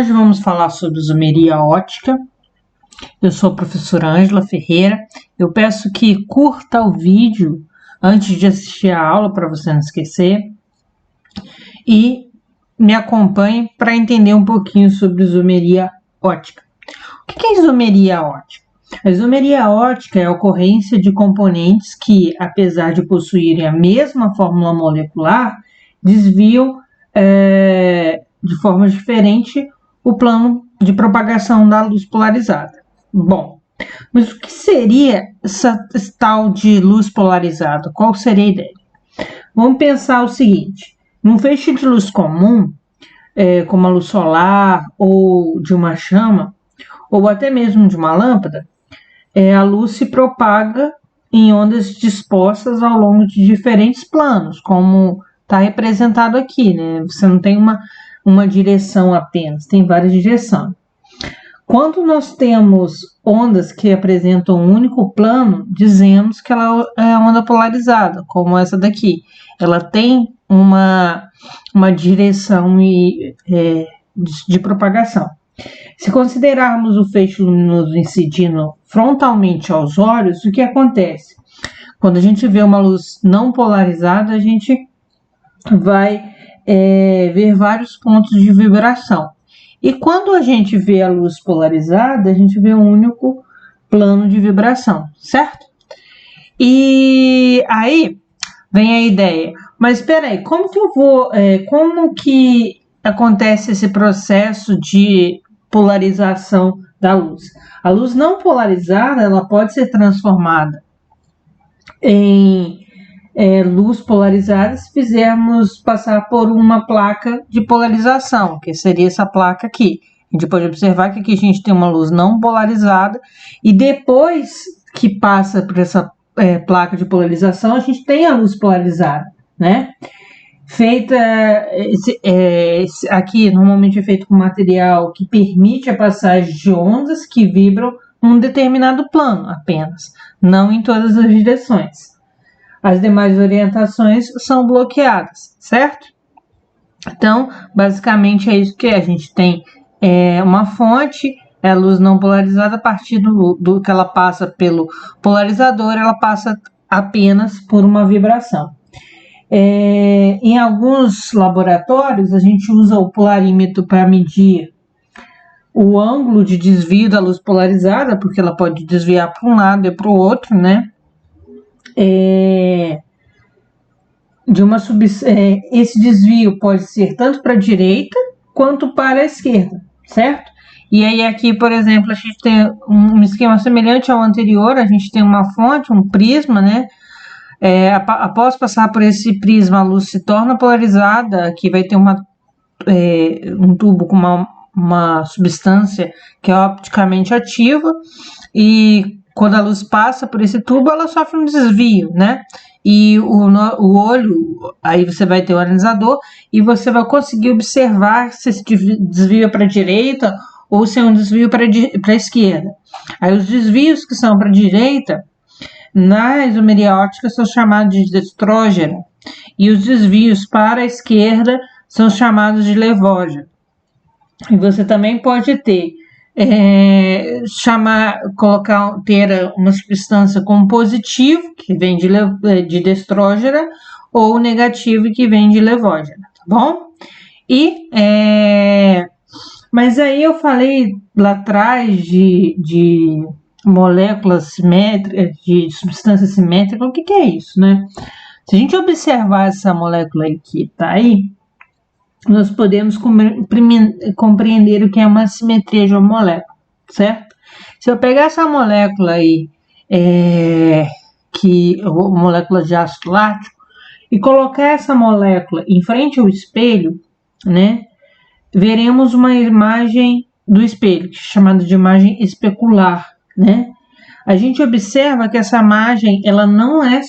Hoje vamos falar sobre isomeria ótica. Eu sou a professora Ângela Ferreira. Eu peço que curta o vídeo antes de assistir a aula para você não esquecer e me acompanhe para entender um pouquinho sobre isomeria ótica. O que é isomeria ótica? A isomeria ótica é a ocorrência de componentes que, apesar de possuírem a mesma fórmula molecular, desviam de forma diferente o plano de propagação da luz polarizada. Bom, mas o que seria essa tal de luz polarizada? Qual seria a ideia? Vamos pensar o seguinte: num feixe de luz comum, como a luz solar ou de uma chama, ou até mesmo de uma lâmpada, a luz se propaga em ondas dispostas ao longo de diferentes planos, como está representado aqui, né? Você não tem uma direção apenas, tem várias direções. Quando nós temos ondas que apresentam um único plano, dizemos que ela é onda polarizada, como essa daqui. Ela tem uma direção de propagação. Se considerarmos o feixe luminoso incidindo frontalmente aos olhos, o que acontece? Quando a gente vê uma luz não polarizada, a gente vai ver vários pontos de vibração. E quando a gente vê a luz polarizada, a gente vê um único plano de vibração, certo? E aí vem a ideia, mas espera aí, como que acontece esse processo de polarização da luz? A luz não polarizada, ela pode ser transformada em luz polarizada se fizermos passar por uma placa de polarização, que seria essa placa aqui. A gente pode observar que aqui a gente tem uma luz não polarizada e depois que passa por essa placa de polarização, a gente tem a luz polarizada, né? Feita, aqui normalmente é feito com material que permite a passagem de ondas que vibram num determinado plano apenas, não em todas as direções. As demais orientações são bloqueadas, certo? Então, basicamente é isso que a gente tem uma fonte, a luz não polarizada, a partir do que ela passa pelo polarizador, ela passa apenas por uma vibração. Em alguns laboratórios, a gente usa o polarímetro para medir o ângulo de desvio da luz polarizada, porque ela pode desviar para um lado e para o outro, né? Esse desvio pode ser tanto para a direita quanto para a esquerda, certo? E aí aqui, por exemplo, a gente tem um esquema semelhante ao anterior, a gente tem uma fonte, um prisma, né? Após passar por esse prisma, a luz se torna polarizada, aqui vai ter um tubo com uma substância que é opticamente ativa, e quando a luz passa por esse tubo, ela sofre um desvio, né? E o olho, aí você vai ter o analisador e você vai conseguir observar se esse desvio é para a direita ou se é um desvio para a esquerda. Aí os desvios que são para a direita, na isomeria ótica, são chamados de destrógera, e os desvios para a esquerda são chamados de levógera. E você também pode ter ter uma substância com positivo, que vem de destrógera, ou negativo, que vem de levógera, tá bom? Mas aí eu falei lá atrás de moléculas simétricas, de substância simétrica. O que é isso, né? Se a gente observar essa molécula aí que tá aí, nós podemos compreender o que é uma simetria de uma molécula, certo? Se eu pegar essa molécula aí, molécula de ácido lático, e colocar essa molécula em frente ao espelho, né, veremos uma imagem do espelho, que é chamada de imagem especular, né? A gente observa que essa imagem, ela não é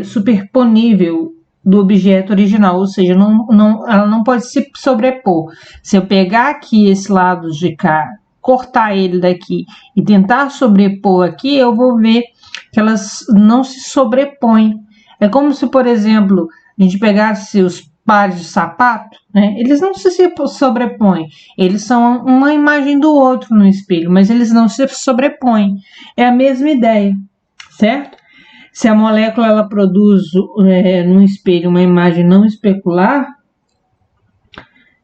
superponível do objeto original, ou seja, ela não pode se sobrepor. Se eu pegar aqui esse lado de cá, cortar ele daqui e tentar sobrepor aqui, eu vou ver que elas não se sobrepõem. É como se, por exemplo, a gente pegasse os pares de sapato, né? Eles não se sobrepõem, eles são uma imagem do outro no espelho, mas eles não se sobrepõem. É a mesma ideia, certo? Se a molécula ela produz no espelho uma imagem não especular,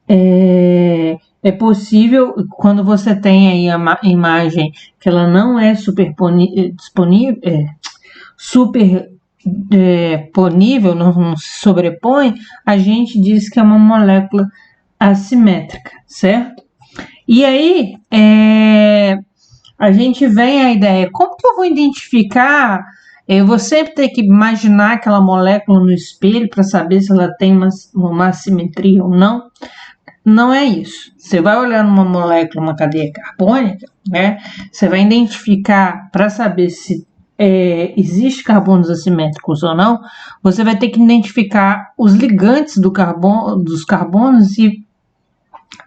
é possível, quando você tem aí a imagem que ela não é superponível, não se sobrepõe, a gente diz que é uma molécula assimétrica, certo? E aí, a gente vem à ideia, como que eu vou identificar? Eu vou sempre ter que imaginar aquela molécula no espelho para saber se ela tem uma assimetria ou não. Não é isso. Você vai olhar numa molécula, uma cadeia carbônica, né? Você vai identificar para saber se existe carbonos assimétricos ou não. Você vai ter que identificar os ligantes dos carbonos, e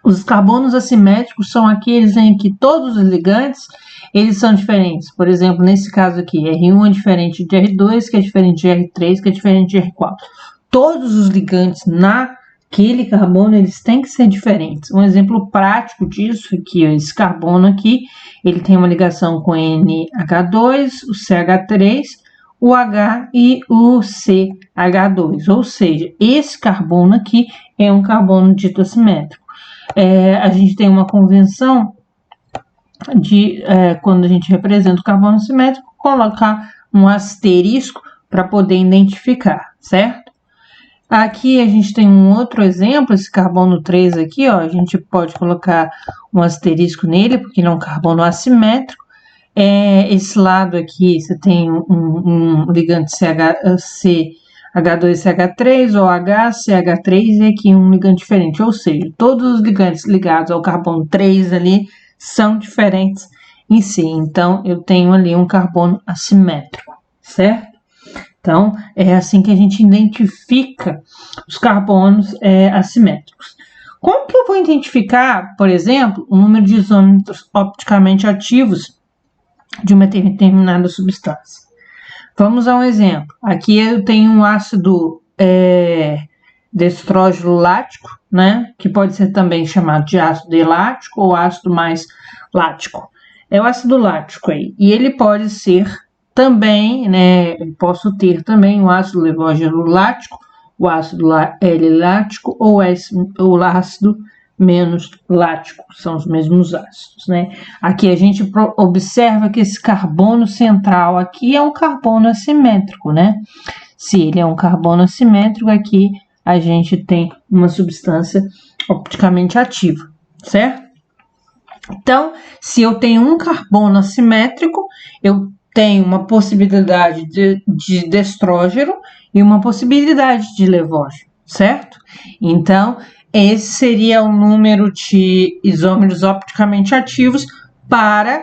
os carbonos assimétricos são aqueles em que todos os ligantes eles são diferentes. Por exemplo, nesse caso aqui, R1 é diferente de R2, que é diferente de R3, que é diferente de R4. Todos os ligantes naquele carbono, eles têm que ser diferentes. Um exemplo prático disso é que esse carbono aqui, ele tem uma ligação com NH2, o CH3, o H e o CH2. Ou seja, esse carbono aqui é um carbono dito assimétrico. A gente tem uma convenção de, quando a gente representa o carbono assimétrico, colocar um asterisco para poder identificar, certo? Aqui a gente tem um outro exemplo, esse carbono 3 aqui, ó, a gente pode colocar um asterisco nele, porque ele é um carbono assimétrico. Esse lado aqui você tem um ligante CH2CH3 ou HCH3 e aqui um ligante diferente, ou seja, todos os ligantes ligados ao carbono 3 ali são diferentes em si. Então, eu tenho ali um carbono assimétrico, certo? Então, é assim que a gente identifica os carbonos assimétricos. Como que eu vou identificar, por exemplo, o número de isômeros opticamente ativos de uma determinada substância? Vamos a um exemplo. Aqui eu tenho um ácido destrógeno lático, né? Que pode ser também chamado de ácido elático ou ácido mais lático. É o ácido lático aí. E ele pode ser também, né? Eu posso ter também o ácido levógeno lático, o ácido L-lático ou o ácido menos lático, são os mesmos ácidos, né? Aqui a gente observa que esse carbono central aqui é um carbono assimétrico, né? Se ele é um carbono assimétrico, aqui a gente tem uma substância opticamente ativa, certo? Então, se eu tenho um carbono assimétrico, eu tenho uma possibilidade de destrógeno e uma possibilidade de levógeno, certo? Então, esse seria o número de isômeros opticamente ativos para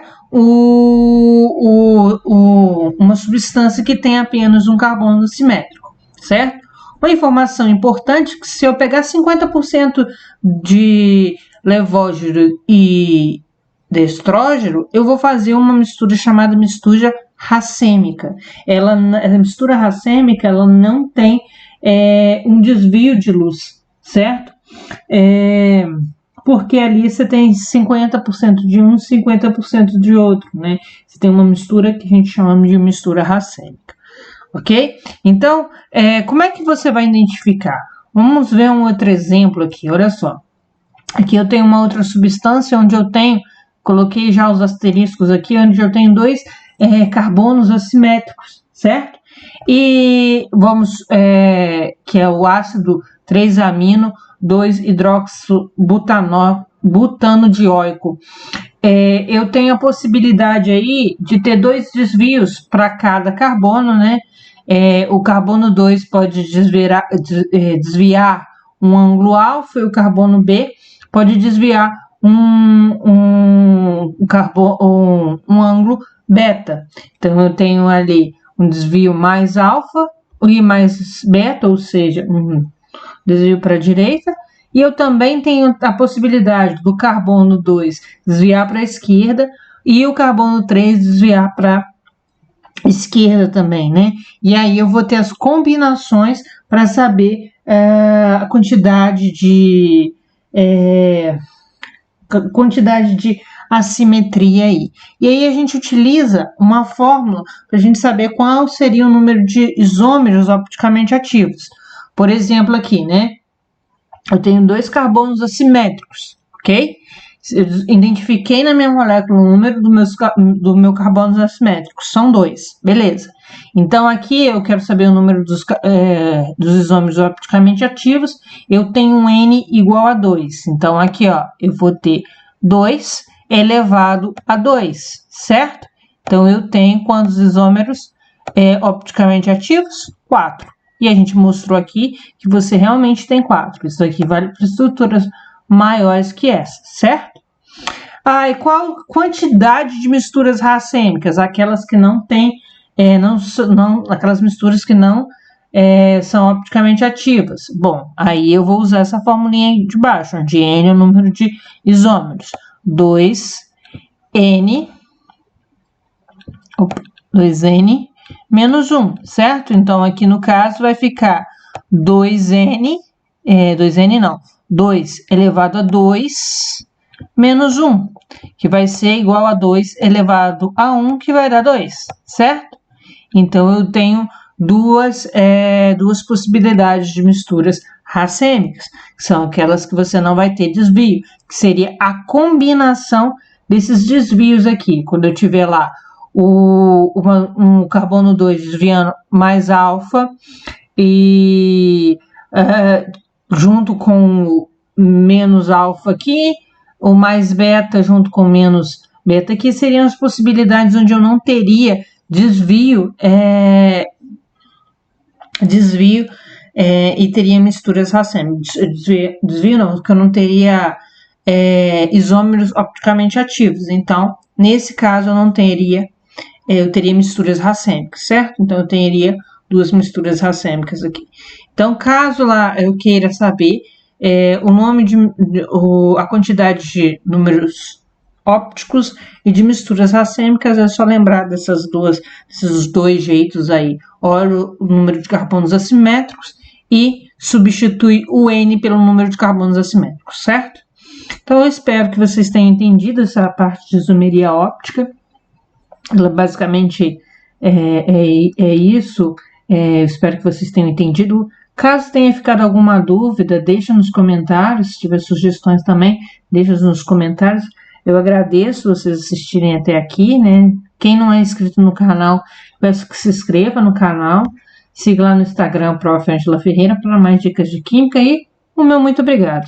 uma substância que tem apenas um carbono assimétrico, certo? Uma informação importante é que se eu pegar 50% de levógeno e destrógeno, eu vou fazer uma mistura chamada mistura racêmica. A mistura racêmica ela não tem um desvio de luz, certo? Porque ali você tem 50% de um, 50% de outro, né? Você tem uma mistura que a gente chama de mistura racêmica, ok? Então, como é que você vai identificar? Vamos ver um outro exemplo aqui, olha só. Aqui eu tenho uma outra substância onde eu coloquei já os asteriscos aqui, onde eu tenho dois carbonos assimétricos, certo? E vamos, que é o ácido 3-amino 2-hidroxibutano-dioico. Eu tenho a possibilidade aí de ter dois desvios para cada carbono, né? O carbono 2 pode desviar um ângulo alfa e o carbono B pode desviar um ângulo beta. Então, eu tenho ali um desvio mais alfa e mais beta, ou seja, um desvio para a direita, e eu também tenho a possibilidade do carbono 2 desviar para a esquerda e o carbono 3 desviar para esquerda também, né? E aí eu vou ter as combinações para saber a quantidade de assimetria aí. E aí a gente utiliza uma fórmula para a gente saber qual seria o número de isômeros opticamente ativos. Por exemplo, aqui, né? Eu tenho 2 carbonos assimétricos, ok? Eu identifiquei na minha molécula o número do meu carbonos assimétricos, são 2, beleza. Então aqui eu quero saber o número dos isômeros opticamente ativos, eu tenho um N igual a 2. Então aqui, ó, eu vou ter 2 elevado a 2, certo? Então eu tenho quantos isômeros opticamente ativos? 4. E a gente mostrou aqui que você realmente tem 4. Isso aqui vale para estruturas maiores que essa, certo? E qual quantidade de misturas racêmicas? Aquelas que não tem, aquelas misturas que não são opticamente ativas. Bom, aí eu vou usar essa formulinha de baixo, onde N é o número de isômeros. 2N menos 1, certo? Então, aqui no caso vai ficar 2N não, 2 elevado a 2 menos 1, que vai ser igual a 2 elevado a 1, que vai dar 2, certo? Então, eu tenho duas possibilidades de misturas racêmicas, que são aquelas que você não vai ter desvio, que seria a combinação desses desvios aqui. Quando eu tiver lá um carbono 2 desviando mais alfa e junto com menos alfa aqui, ou mais beta junto com menos beta aqui, seriam as possibilidades onde eu não teria desvio e teria misturas racêmicas. Desvio não, porque eu não teria isômeros opticamente ativos. Então, nesse caso, eu teria misturas racêmicas, certo? Então, eu teria 2 misturas racêmicas aqui. Então, caso lá eu queira saber a quantidade de números ópticos e de misturas racêmicas, é só lembrar desses 2 jeitos aí. Olha o número de carbonos assimétricos e substitui o N pelo número de carbonos assimétricos, certo? Então, eu espero que vocês tenham entendido essa parte de isomeria óptica. Ela basicamente é isso. Eu espero que vocês tenham entendido. Caso tenha ficado alguma dúvida, deixa nos comentários. Se tiver sugestões também, deixa nos comentários. Eu agradeço vocês assistirem até aqui, né? Quem não é inscrito no canal, peço que se inscreva no canal. Siga lá no Instagram, Prof. Ângela Ferreira, para mais dicas de química. E o meu muito obrigado.